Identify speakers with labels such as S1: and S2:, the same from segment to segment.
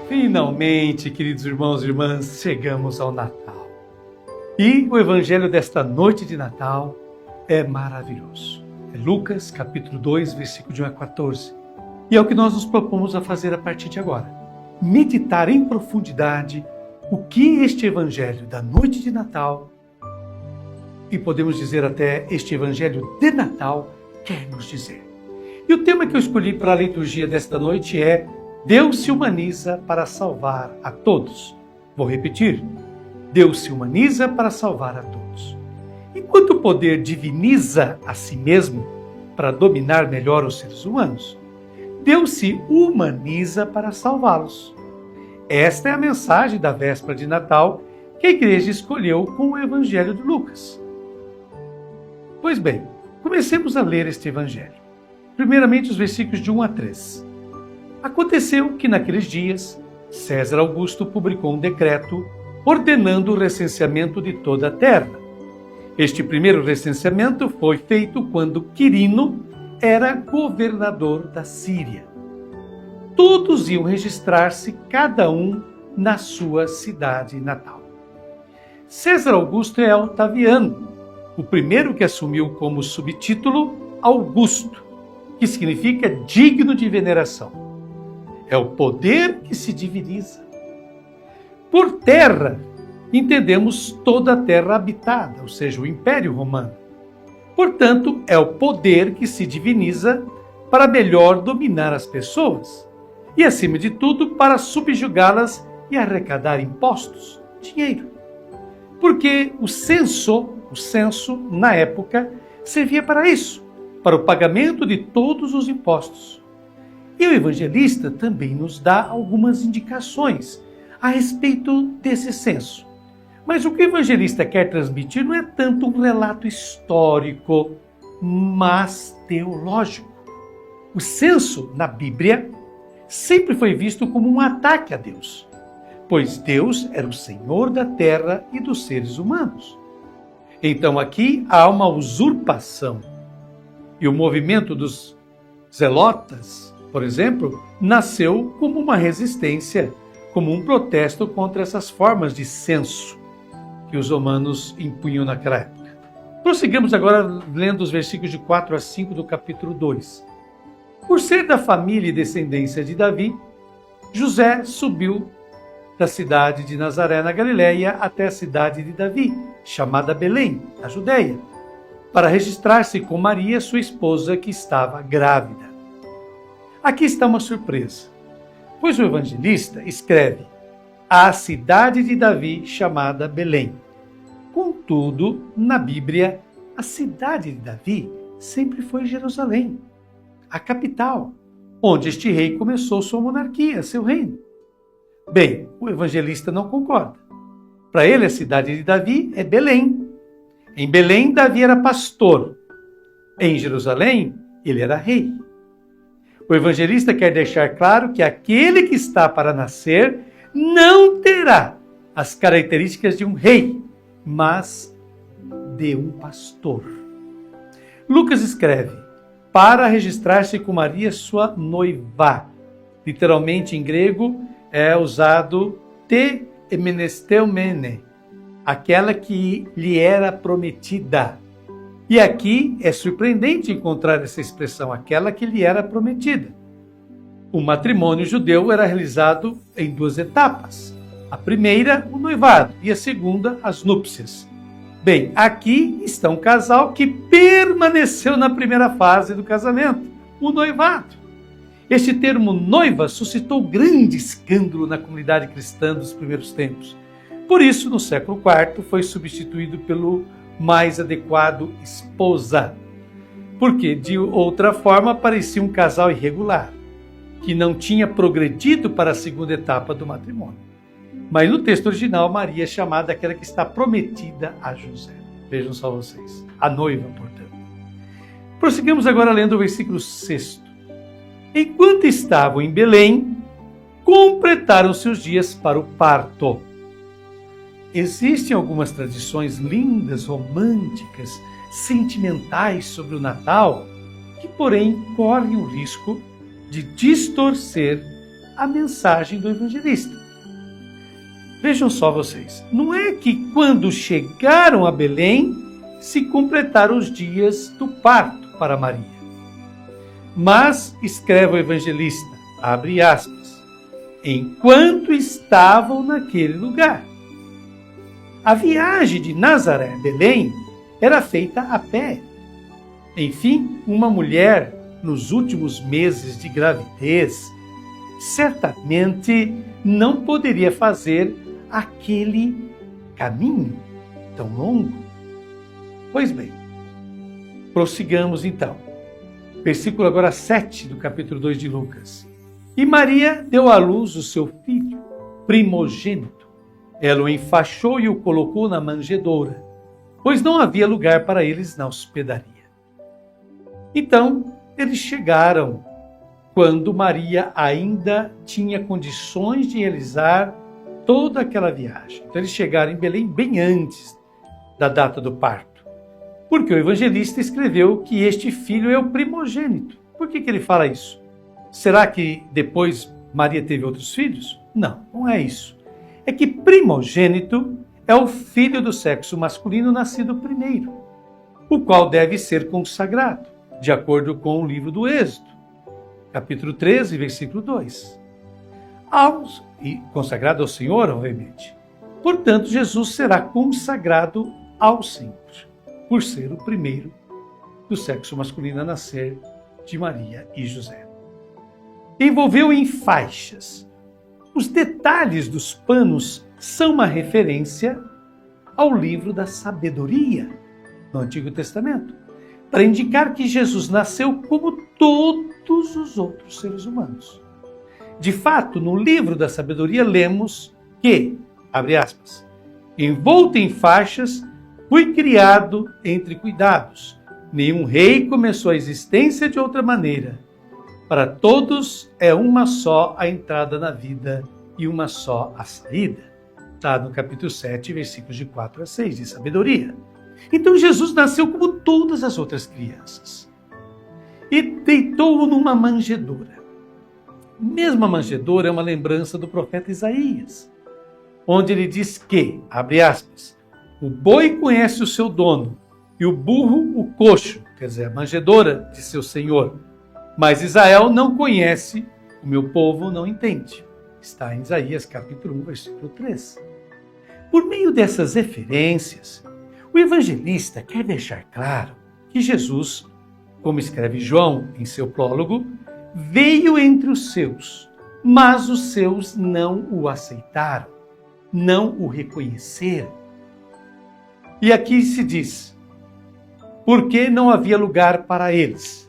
S1: Finalmente, queridos irmãos e irmãs, chegamos ao Natal. E o evangelho desta noite de Natal é maravilhoso. É Lucas, capítulo 2, versículo de 1 a 14. E é o que nós nos propomos a fazer a partir de agora. Meditar em profundidade o que este evangelho da noite de Natal, e podemos dizer até este evangelho de Natal, quer nos dizer. E o tema que eu escolhi para a liturgia desta noite é: Deus se humaniza para salvar a todos. Vou repetir. Deus se humaniza para salvar a todos. Enquanto o poder diviniza a si mesmo para dominar melhor os seres humanos, Deus se humaniza para salvá-los. Esta é a mensagem da véspera de Natal que a igreja escolheu com o Evangelho de Lucas. Pois bem, comecemos a ler este Evangelho. Primeiramente os versículos de 1 a 3. Aconteceu que naqueles dias, César Augusto publicou um decreto ordenando o recenseamento de toda a terra. Este primeiro recenseamento foi feito quando Quirino era governador da Síria. Todos iam registrar-se, cada um na sua cidade natal. César Augusto é Otaviano, o primeiro que assumiu como subtítulo Augusto, que significa digno de veneração. É o poder que se diviniza. Por terra, entendemos toda a terra habitada, ou seja, o Império Romano. Portanto, é o poder que se diviniza para melhor dominar as pessoas e, acima de tudo, para subjugá-las e arrecadar impostos, dinheiro. Porque o censo, na época, servia para isso, para o pagamento de todos os impostos. E o evangelista também nos dá algumas indicações a respeito desse censo. Mas o que o evangelista quer transmitir não é tanto um relato histórico, mas teológico. O censo, na Bíblia, sempre foi visto como um ataque a Deus, pois Deus era o Senhor da terra e dos seres humanos. Então aqui há uma usurpação. E o movimento dos zelotas, por exemplo, nasceu como uma resistência, como um protesto contra essas formas de censo que os romanos impunham naquela época. Prossigamos agora lendo os versículos de 4 a 5 do capítulo 2. Por ser da família e descendência de Davi, José subiu da cidade de Nazaré, na Galiléia, até a cidade de Davi, chamada Belém, na Judéia, para registrar-se com Maria, sua esposa, que estava grávida. Aqui está uma surpresa, pois o evangelista escreve a cidade de Davi chamada Belém. Contudo, na Bíblia, a cidade de Davi sempre foi Jerusalém, a capital, onde este rei começou sua monarquia, seu reino. Bem, o evangelista não concorda. Para ele, a cidade de Davi é Belém. Em Belém, Davi era pastor. Em Jerusalém, ele era rei. O evangelista quer deixar claro que aquele que está para nascer não terá as características de um rei, mas de um pastor. Lucas escreve, para registrar-se com Maria, sua noiva. Literalmente em grego é usado te emenesteumene, aquela que lhe era prometida. E aqui é surpreendente encontrar essa expressão, aquela que lhe era prometida. O matrimônio judeu era realizado em duas etapas. A primeira, o noivado, e a segunda, as núpcias. Bem, aqui está um casal que permaneceu na primeira fase do casamento, o noivado. Este termo noiva suscitou grande escândalo na comunidade cristã dos primeiros tempos. Por isso, no século IV, foi substituído pelo mais adequado esposa. Porque, de outra forma, parecia um casal irregular, que não tinha progredido para a segunda etapa do matrimônio. Mas no texto original, Maria é chamada aquela que está prometida a José. Vejam só vocês, a noiva, portanto. Prosseguimos agora lendo o versículo 6. Enquanto estavam em Belém, completaram seus dias para o parto. Existem algumas tradições lindas, românticas, sentimentais sobre o Natal, que, porém, correm o risco de distorcer a mensagem do evangelista. Vejam só vocês, não é que quando chegaram a Belém se completaram os dias do parto para Maria. Mas, escreve o evangelista, abre aspas, enquanto estavam naquele lugar. A viagem de Nazaré a Belém era feita a pé. Enfim, uma mulher, nos últimos meses de gravidez, certamente não poderia fazer aquele caminho tão longo. Pois bem, prossigamos então. Versículo agora 7 do capítulo 2 de Lucas. E Maria deu à luz o seu filho, primogênito. Ela o enfaixou e o colocou na manjedoura, pois não havia lugar para eles na hospedaria. Então, eles chegaram quando Maria ainda tinha condições de realizar toda aquela viagem. Então, eles chegaram em Belém bem antes da data do parto. Porque o evangelista escreveu que este filho é o primogênito. Por que ele fala isso? Será que depois Maria teve outros filhos? Não, não é isso. É que primogênito é o filho do sexo masculino nascido primeiro, o qual deve ser consagrado, de acordo com o livro do Êxodo, capítulo 13, versículo 2. E consagrado ao Senhor, obviamente. Portanto, Jesus será consagrado ao Senhor, por ser o primeiro do sexo masculino a nascer de Maria e José. Envolveu em faixas. Os detalhes dos panos são uma referência ao livro da sabedoria no Antigo Testamento, para indicar que Jesus nasceu como todos os outros seres humanos. De fato, no livro da sabedoria lemos que, abre aspas, envolto em faixas, fui criado entre cuidados. Nenhum rei começou a existência de outra maneira. Para todos é uma só a entrada na vida e uma só a saída. Está no capítulo 7, versículos de 4 a 6, de sabedoria. Então Jesus nasceu como todas as outras crianças. E deitou-o numa manjedoura. Mesmo a manjedoura é uma lembrança do profeta Isaías, onde ele diz que, abre aspas, o boi conhece o seu dono e o burro o coxo, quer dizer, a manjedoura de seu senhor. Mas Israel não conhece, o meu povo não entende. Está em Isaías capítulo 1, versículo 3. Por meio dessas referências, o evangelista quer deixar claro que Jesus, como escreve João em seu prólogo, veio entre os seus, mas os seus não o aceitaram, não o reconheceram. E aqui se diz, porque não havia lugar para eles.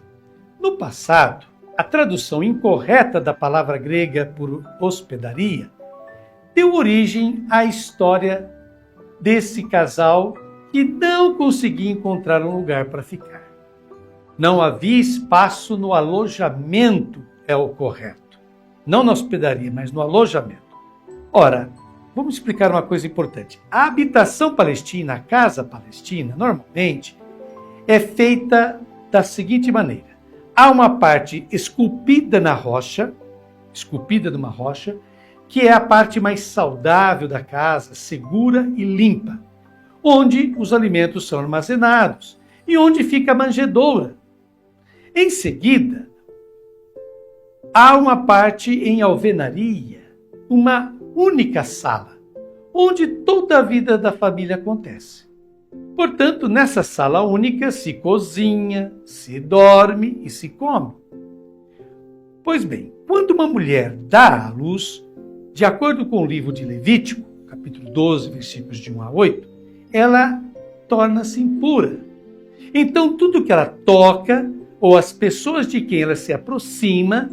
S1: No passado, a tradução incorreta da palavra grega por hospedaria deu origem à história desse casal que não conseguia encontrar um lugar para ficar. Não havia espaço no alojamento, é o correto. Não na hospedaria, mas no alojamento. Ora, vamos explicar uma coisa importante. A habitação palestina, a casa palestina, normalmente, é feita da seguinte maneira. Há uma parte esculpida na rocha, esculpida numa rocha, que é a parte mais saudável da casa, segura e limpa, onde os alimentos são armazenados e onde fica a manjedoura. Em seguida, há uma parte em alvenaria, uma única sala, onde toda a vida da família acontece. Portanto, nessa sala única se cozinha, se dorme e se come. Pois bem, quando uma mulher dá à luz, de acordo com o livro de Levítico, capítulo 12, versículos de 1 a 8, ela torna-se impura. Então, tudo que ela toca, ou as pessoas de quem ela se aproxima,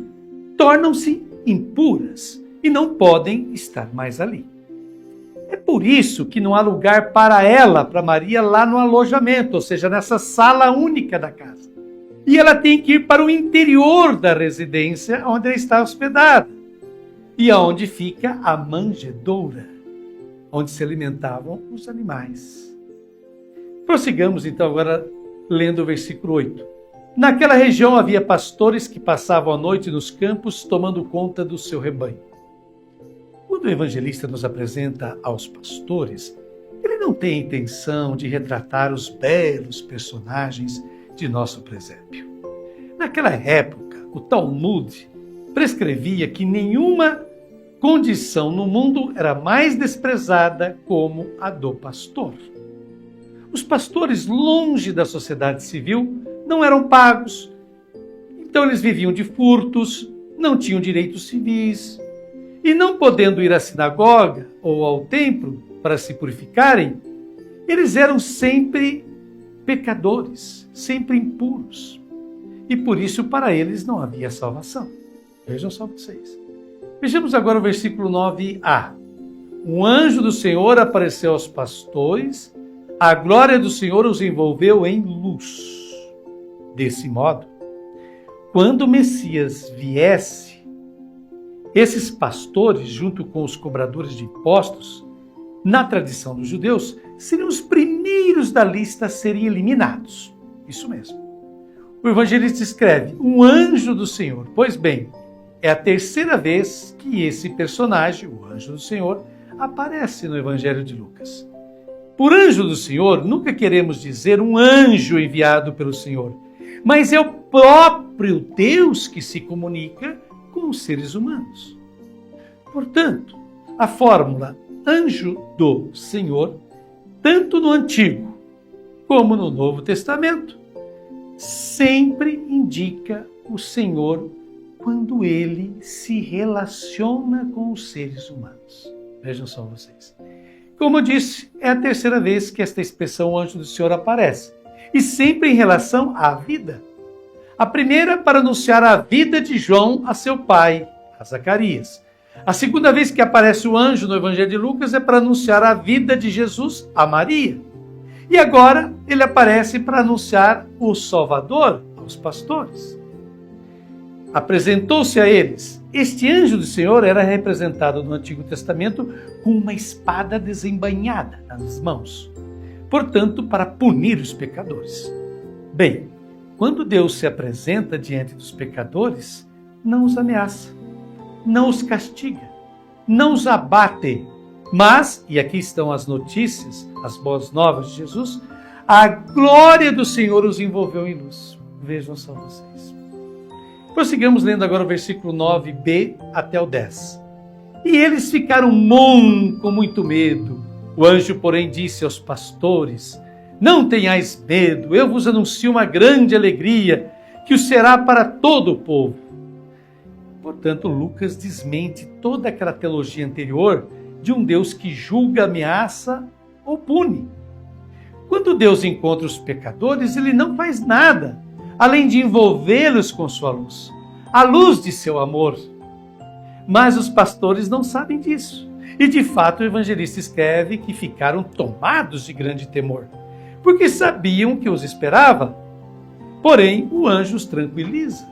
S1: tornam-se impuras e não podem estar mais ali. É por isso que não há lugar para ela, para Maria, lá no alojamento, ou seja, nessa sala única da casa. E ela tem que ir para o interior da residência, onde ela está hospedada, e aonde fica a manjedoura, onde se alimentavam os animais. Prossigamos então agora lendo o versículo 8. Naquela região havia pastores que passavam a noite nos campos tomando conta do seu rebanho. Quando o evangelista nos apresenta aos pastores, ele não tem a intenção de retratar os belos personagens de nosso presépio. Naquela época, o Talmud prescrevia que nenhuma condição no mundo era mais desprezada como a do pastor. Os pastores, longe da sociedade civil, não eram pagos, então eles viviam de furtos, não tinham direitos civis, e não podendo ir à sinagoga ou ao templo para se purificarem, eles eram sempre pecadores, sempre impuros. E por isso para eles não havia salvação. Vejam só vocês. Vejamos agora o versículo 9a. Um anjo do Senhor apareceu aos pastores, a glória do Senhor os envolveu em luz. Desse modo, quando o Messias viesse, esses pastores, junto com os cobradores de impostos, na tradição dos judeus, seriam os primeiros da lista a serem eliminados. Isso mesmo. O evangelista escreve, um anjo do Senhor. Pois bem, é a terceira vez que esse personagem, o anjo do Senhor, aparece no Evangelho de Lucas. Por anjo do Senhor, nunca queremos dizer um anjo enviado pelo Senhor, mas é o próprio Deus que se comunica com os seres humanos. Portanto, a fórmula anjo do Senhor, tanto no Antigo como no Novo Testamento, sempre indica o Senhor quando ele se relaciona com os seres humanos. Vejam só vocês. Como eu disse, é a terceira vez que esta expressão anjo do Senhor aparece, e sempre em relação à vida. A primeira para anunciar a vida de João a seu pai, a Zacarias. A segunda vez que aparece o anjo no Evangelho de Lucas é para anunciar a vida de Jesus a Maria. E agora ele aparece para anunciar o Salvador aos pastores. Apresentou-se a eles. Este anjo do Senhor era representado no Antigo Testamento com uma espada desembainhada nas mãos, portanto, para punir os pecadores. Bem, quando Deus se apresenta diante dos pecadores, não os ameaça, não os castiga, não os abate, mas, e aqui estão as notícias, as boas novas de Jesus, a glória do Senhor os envolveu em luz. Vejam só vocês. Prossigamos lendo agora o versículo 9b até o 10. E eles ficaram com muito medo. O anjo, porém, disse aos pastores, não tenhais medo, eu vos anuncio uma grande alegria, que o será para todo o povo. Portanto, Lucas desmente toda aquela teologia anterior de um Deus que julga, ameaça ou pune. Quando Deus encontra os pecadores, ele não faz nada, além de envolvê-los com sua luz, a luz de seu amor. Mas os pastores não sabem disso. E de fato o evangelista escreve que ficaram tomados de grande temor, porque sabiam que os esperava. Porém, o anjo os tranquiliza,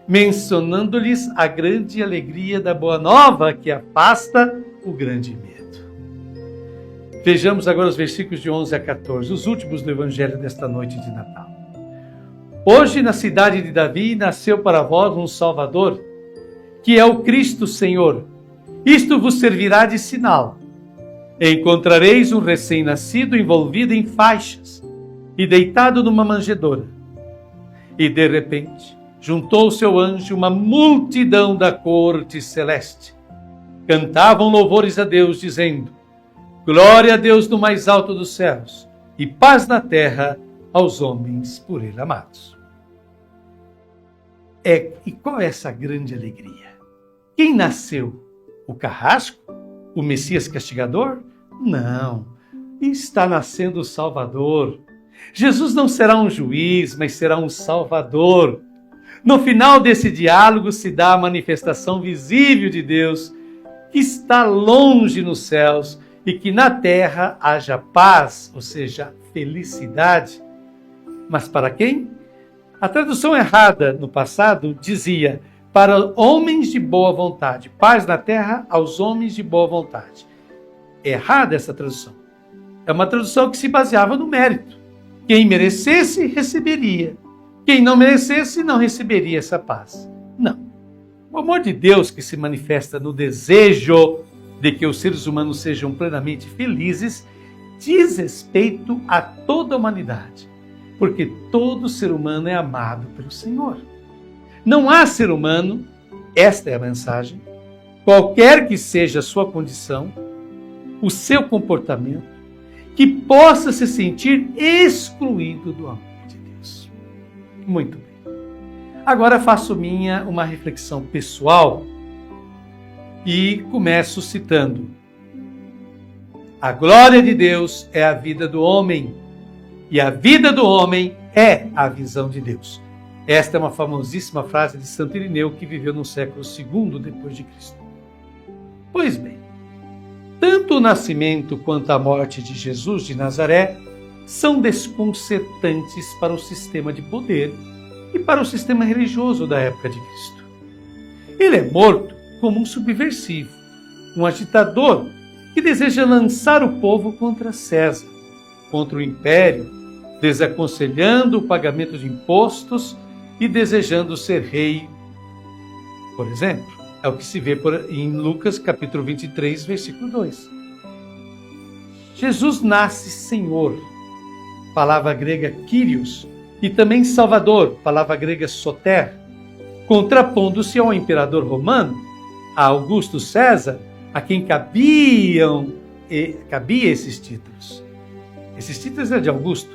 S1: mencionando-lhes a grande alegria da boa nova que afasta o grande medo. Vejamos agora os versículos de 11 a 14, os últimos do evangelho desta noite de Natal. Hoje, na cidade de Davi, nasceu para vós um Salvador, que é o Cristo Senhor. Isto vos servirá de sinal. Encontrareis um recém-nascido envolvido em faixas e deitado numa manjedoura. E, de repente, juntou-se ao anjo uma multidão da corte celeste. Cantavam louvores a Deus, dizendo, glória a Deus no mais alto dos céus e paz na terra aos homens por ele amados. E qual é essa grande alegria? Quem nasceu? O carrasco? O Messias castigador? Não, está nascendo o Salvador. Jesus não será um juiz, mas será um Salvador. No final desse diálogo se dá a manifestação visível de Deus, que está longe nos céus e que na terra haja paz, ou seja, felicidade. Mas para quem? A tradução errada no passado dizia para homens de boa vontade, paz na terra aos homens de boa vontade. Errada essa tradução. É uma tradução que se baseava no mérito. Quem merecesse, receberia. Quem não merecesse não receberia essa paz. Não. O amor de Deus que se manifesta no desejo de que os seres humanos sejam plenamente felizes diz respeito a toda a humanidade, porque todo ser humano é amado pelo Senhor. Não há ser humano, esta é a mensagem, qualquer que seja a sua condição, o seu comportamento, que possa se sentir excluído do amor de Deus. Muito bem. Agora faço uma reflexão pessoal e começo citando: a glória de Deus é a vida do homem, e a vida do homem é a visão de Deus. Esta é uma famosíssima frase de Santo Irineu, que viveu no século II depois de Cristo. Pois bem, tanto o nascimento quanto a morte de Jesus de Nazaré são desconcertantes para o sistema de poder e para o sistema religioso da época de Cristo. Ele é morto como um subversivo, um agitador que deseja lançar o povo contra César, contra o império, desaconselhando o pagamento de impostos e desejando ser rei, por exemplo. É o que se vê em Lucas capítulo 23, versículo 2. Jesus nasce Senhor, palavra grega Kyrios, e também Salvador, palavra grega soter, contrapondo-se ao imperador romano, a Augusto César, a quem cabia esses títulos. Esses títulos é de Augusto.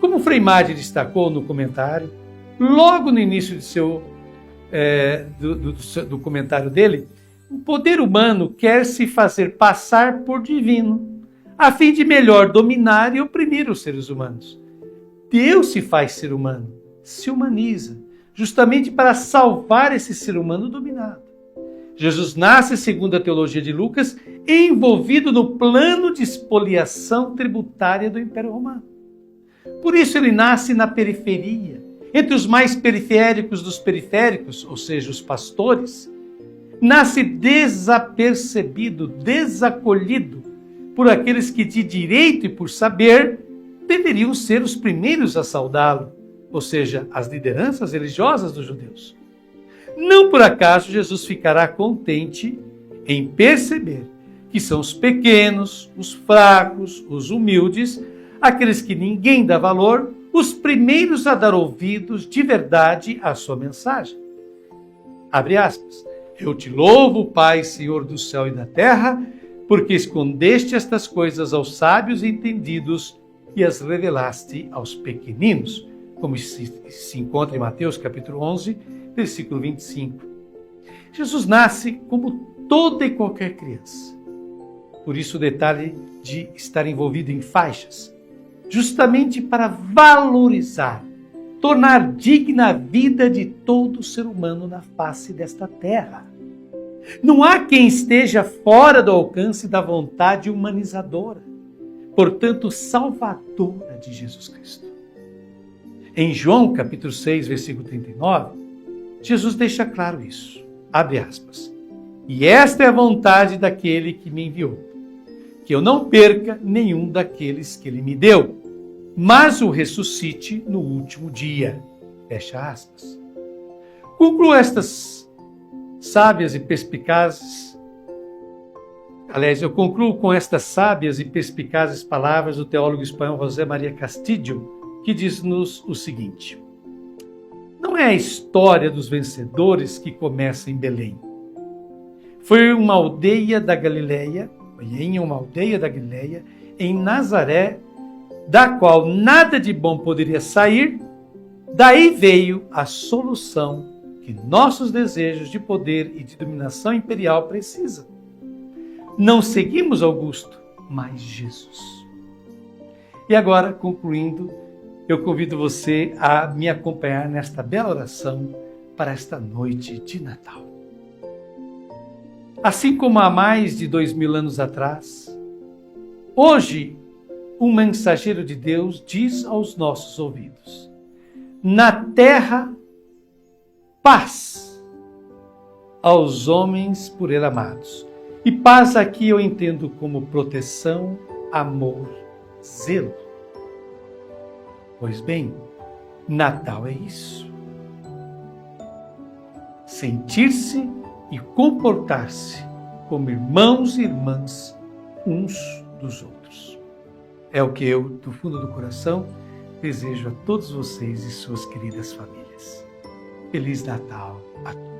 S1: Como Frei Madi destacou no comentário, logo no início do comentário dele, o poder humano quer se fazer passar por divino, a fim de melhor dominar e oprimir os seres humanos. Deus se faz ser humano, se humaniza, justamente para salvar esse ser humano dominado. Jesus nasce, segundo a teologia de Lucas, envolvido no plano de expoliação tributária do Império Romano. Por isso ele nasce na periferia, entre os mais periféricos dos periféricos, ou seja, os pastores. Nasce desapercebido, desacolhido por aqueles que de direito e por saber deveriam ser os primeiros a saudá-lo, ou seja, as lideranças religiosas dos judeus. Não por acaso Jesus ficará contente em perceber que são os pequenos, os fracos, os humildes, aqueles que ninguém dá valor, os primeiros a dar ouvidos de verdade à sua mensagem. Abre aspas. Eu te louvo, Pai, Senhor do céu e da terra, porque escondeste estas coisas aos sábios e entendidos e as revelaste aos pequeninos, como se encontra em Mateus capítulo 11, versículo 25. Jesus nasce como toda e qualquer criança. Por isso o detalhe de estar envolvido em faixas, justamente para valorizar, tornar digna a vida de todo ser humano na face desta terra. Não há quem esteja fora do alcance da vontade humanizadora, portanto, salvadora de Jesus Cristo. Em João, capítulo 6, versículo 39, Jesus deixa claro isso. Abre aspas. E esta é a vontade daquele que me enviou, que eu não perca nenhum daqueles que ele me deu, mas o ressuscite no último dia. Fecha aspas. Concluo estas sábias e perspicazes. Aliás, eu concluo com estas sábias e perspicazes palavras do teólogo espanhol José Maria Castillo, que diz-nos o seguinte: não é a história dos vencedores que começa em Belém. Foi uma aldeia da Galileia, em Nazaré, da qual nada de bom poderia sair, daí veio a solução que nossos desejos de poder e de dominação imperial precisam. Não seguimos Augusto, mas Jesus. E agora, concluindo, eu convido você a me acompanhar nesta bela oração para esta noite de Natal. Assim como há mais de 2000 anos atrás, hoje um mensageiro de Deus diz aos nossos ouvidos: na terra, paz aos homens por ele amados. E paz aqui eu entendo como proteção, amor, zelo. Pois bem, Natal é isso. Sentir-se e comportar-se como irmãos e irmãs uns dos outros. É o que eu, do fundo do coração, desejo a todos vocês e suas queridas famílias. Feliz Natal a todos.